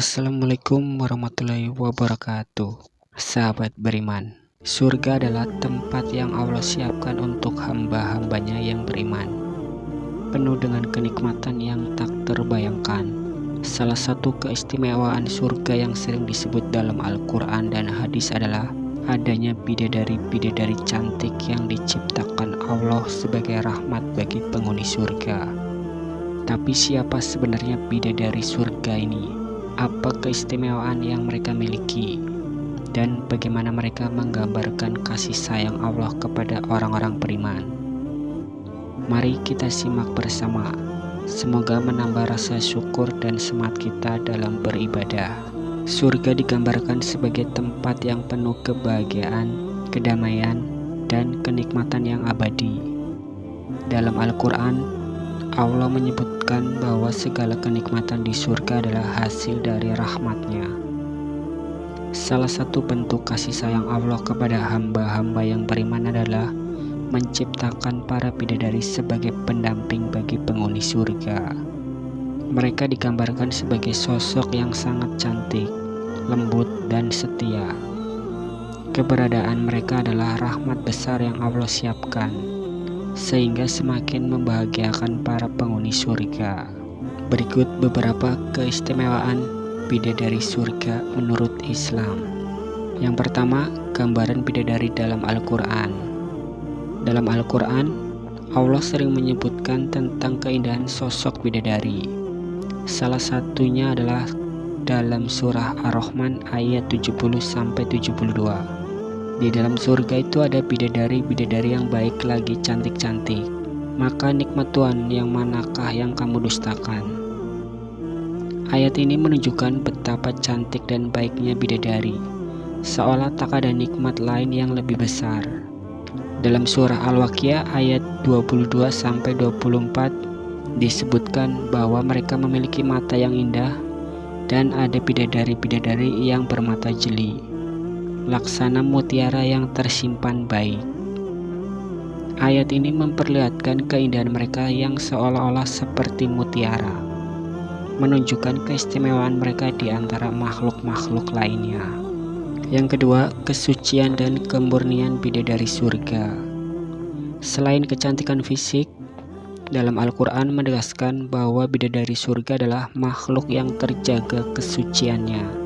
Assalamualaikum warahmatullahi wabarakatuh. Sahabat beriman, surga adalah tempat yang Allah siapkan untuk hamba-hambanya yang beriman, penuh dengan kenikmatan yang tak terbayangkan. Salah satu keistimewaan surga yang sering disebut dalam Al-Quran dan hadis adalah adanya bidadari-bidadari cantik yang diciptakan Allah sebagai rahmat bagi penghuni surga. Tapi siapa sebenarnya bidadari surga ini? Apa keistimewaan yang mereka miliki? Dan bagaimana mereka menggambarkan kasih sayang Allah kepada orang-orang beriman? Mari kita simak bersama. Semoga menambah rasa syukur dan semangat kita dalam beribadah. Surga digambarkan sebagai tempat yang penuh kebahagiaan, kedamaian, dan kenikmatan yang abadi. Dalam Al-Quran, Allah menyebutkan bahwa segala kenikmatan di surga adalah hasil dari rahmat-Nya. Salah satu bentuk kasih sayang Allah kepada hamba-hamba yang beriman adalah menciptakan para bidadari sebagai pendamping bagi penghuni surga. Mereka digambarkan sebagai sosok yang sangat cantik, lembut, dan setia. Keberadaan mereka adalah rahmat besar yang Allah siapkan, sehingga semakin membahagiakan para penghuni surga. Berikut beberapa keistimewaan bidadari surga menurut Islam. Yang pertama, gambaran bidadari dalam Al-Quran. Dalam Al-Quran, Allah sering menyebutkan tentang keindahan sosok bidadari. Salah satunya adalah dalam surah Ar-Rahman ayat 70-72. Di dalam surga itu ada bidadari-bidadari yang baik lagi cantik-cantik. Maka nikmat Tuhan yang manakah yang kamu dustakan? Ayat ini menunjukkan betapa cantik dan baiknya bidadari, seolah tak ada nikmat lain yang lebih besar. Dalam surah Al-Waqiah ayat 22-24 disebutkan bahwa mereka memiliki mata yang indah dan ada bidadari-bidadari yang bermata jeli, laksana mutiara yang tersimpan baik. Ayat ini memperlihatkan keindahan mereka yang seolah-olah seperti mutiara, menunjukkan keistimewaan mereka di antara makhluk-makhluk lainnya. Yang kedua, kesucian dan kemurnian bidadari surga. Selain kecantikan fisik, dalam Al-Quran menegaskan bahwa bidadari surga adalah makhluk yang terjaga kesuciannya.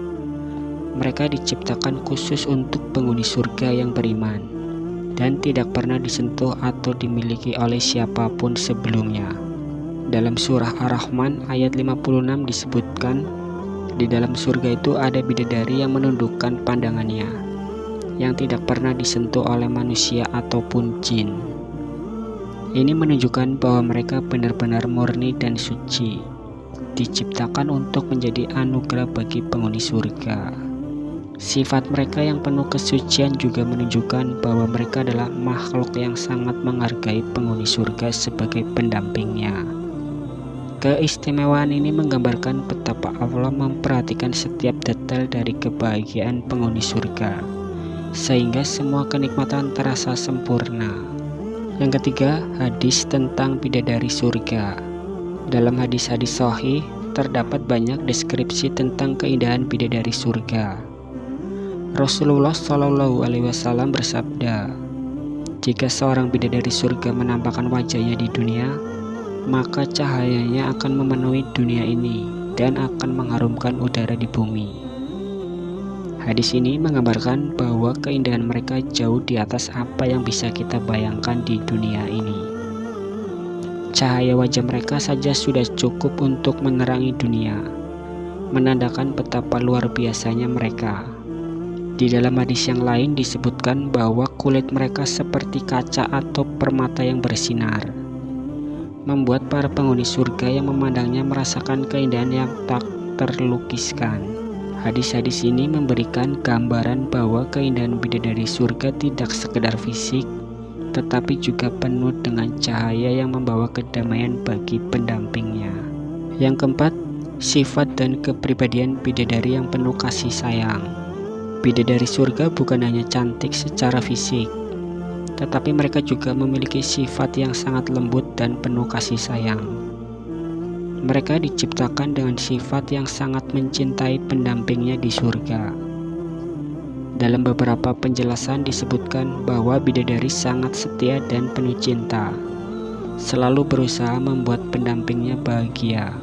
Mereka diciptakan khusus untuk penghuni surga yang beriman dan tidak pernah disentuh atau dimiliki oleh siapapun sebelumnya. Dalam surah Ar-Rahman ayat 56 disebutkan, di dalam surga itu ada bidadari yang menundukkan pandangannya, yang tidak pernah disentuh oleh manusia ataupun jin. Ini menunjukkan bahwa mereka benar-benar murni dan suci, diciptakan untuk menjadi anugerah bagi penghuni surga. Sifat mereka yang penuh kesucian juga menunjukkan bahwa mereka adalah makhluk yang sangat menghargai penghuni surga sebagai pendampingnya. Keistimewaan ini menggambarkan betapa Allah memperhatikan setiap detail dari kebahagiaan penghuni surga, sehingga semua kenikmatan terasa sempurna. Yang ketiga, hadis tentang bidadari surga. Dalam hadis-hadis sahih terdapat banyak deskripsi tentang keindahan bidadari surga. Rasulullah Shallallahu Alaihi Wasallam bersabda, jika seorang bidadari surga menampakkan wajahnya di dunia, maka cahayanya akan memenuhi dunia ini dan akan mengharumkan udara di bumi. Hadis ini menggambarkan bahwa keindahan mereka jauh di atas apa yang bisa kita bayangkan di dunia ini. Cahaya wajah mereka saja sudah cukup untuk menerangi dunia, menandakan betapa luar biasanya mereka. Di dalam hadis yang lain disebutkan bahwa kulit mereka seperti kaca atau permata yang bersinar, membuat para penghuni surga yang memandangnya merasakan keindahan yang tak terlukiskan. Hadis-hadis ini memberikan gambaran bahwa keindahan bidadari surga tidak sekedar fisik, tetapi juga penuh dengan cahaya yang membawa kedamaian bagi pendampingnya. Yang keempat, sifat dan kepribadian bidadari yang penuh kasih sayang. Bidadari surga bukan hanya cantik secara fisik, tetapi mereka juga memiliki sifat yang sangat lembut dan penuh kasih sayang. Mereka diciptakan dengan sifat yang sangat mencintai pendampingnya di surga. Dalam beberapa penjelasan disebutkan bahwa bidadari sangat setia dan penuh cinta, selalu berusaha membuat pendampingnya bahagia.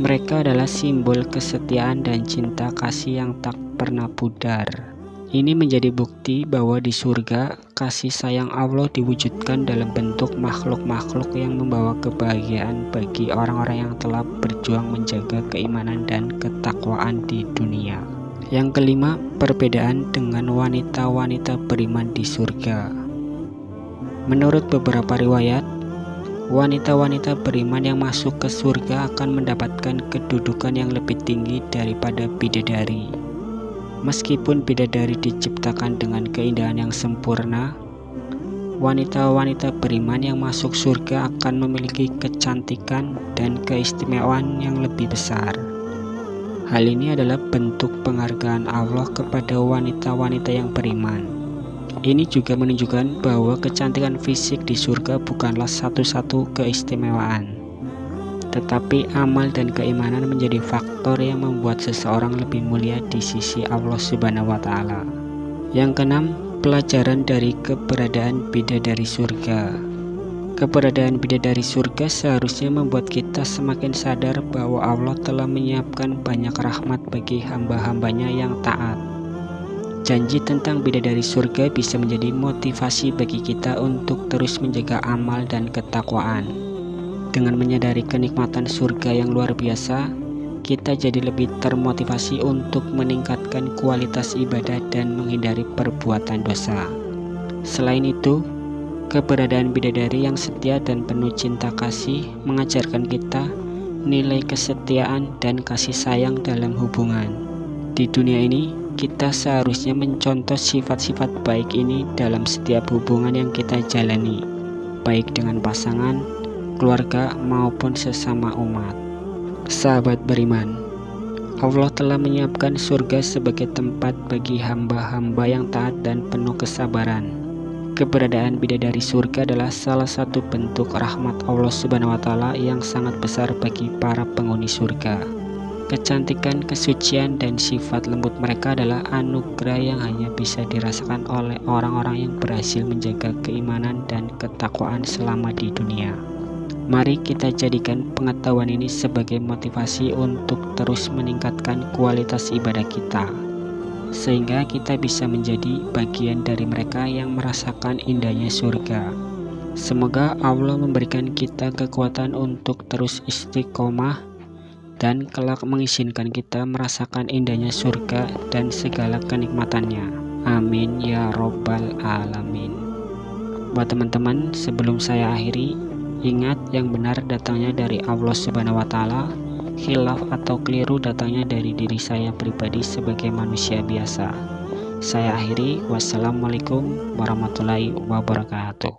Mereka adalah simbol kesetiaan dan cinta kasih yang tak pernah pudar. Ini menjadi bukti bahwa di surga, kasih sayang Allah diwujudkan dalam bentuk makhluk-makhluk yang membawa kebahagiaan bagi orang-orang yang telah berjuang menjaga keimanan dan ketakwaan di dunia. Yang kelima, perbedaan dengan wanita-wanita beriman di surga. Menurut beberapa riwayat, wanita-wanita beriman yang masuk ke surga akan mendapatkan kedudukan yang lebih tinggi daripada bidadari. Meskipun bidadari diciptakan dengan keindahan yang sempurna, wanita-wanita beriman yang masuk surga akan memiliki kecantikan dan keistimewaan yang lebih besar. Hal ini adalah bentuk penghargaan Allah kepada wanita-wanita yang beriman. Ini juga menunjukkan bahwa kecantikan fisik di surga bukanlah satu-satu keistimewaan, tetapi amal dan keimanan menjadi faktor yang membuat seseorang lebih mulia di sisi Allah Subhanahu wa Ta'ala. Yang keenam, pelajaran dari keberadaan bidadari surga. Keberadaan bidadari surga seharusnya membuat kita semakin sadar bahwa Allah telah menyiapkan banyak rahmat bagi hamba-hambanya yang taat. Janji tentang bidadari surga bisa menjadi motivasi bagi kita untuk terus menjaga amal dan ketakwaan. Dengan menyadari kenikmatan surga yang luar biasa, kita jadi lebih termotivasi untuk meningkatkan kualitas ibadah dan menghindari perbuatan dosa. Selain itu, keberadaan bidadari yang setia dan penuh cinta kasih mengajarkan kita nilai kesetiaan dan kasih sayang dalam hubungan. Di dunia ini, kita seharusnya mencontoh sifat-sifat baik ini dalam setiap hubungan yang kita jalani, baik dengan pasangan, keluarga, maupun sesama umat. Sahabat beriman, Allah telah menyiapkan surga sebagai tempat bagi hamba-hamba yang taat dan penuh kesabaran. Keberadaan bidadari surga adalah salah satu bentuk rahmat Allah Subhanahu wa Ta'ala yang sangat besar bagi para penghuni surga. Kecantikan, kesucian, dan sifat lembut mereka adalah anugerah yang hanya bisa dirasakan oleh orang-orang yang berhasil menjaga keimanan dan ketakwaan selama di dunia. Mari kita jadikan pengetahuan ini sebagai motivasi untuk terus meningkatkan kualitas ibadah kita, sehingga kita bisa menjadi bagian dari mereka yang merasakan indahnya surga. Semoga Allah memberikan kita kekuatan untuk terus istiqomah dan kelak mengizinkan kita merasakan indahnya surga dan segala kenikmatannya. Amin ya robbal alamin. Buat teman-teman, sebelum saya akhiri, ingat yang benar datangnya dari Allah Subhanahu wa Ta'ala, khilaf atau keliru datangnya dari diri saya pribadi sebagai manusia biasa. Saya akhiri, wassalamualaikum warahmatullahi wabarakatuh.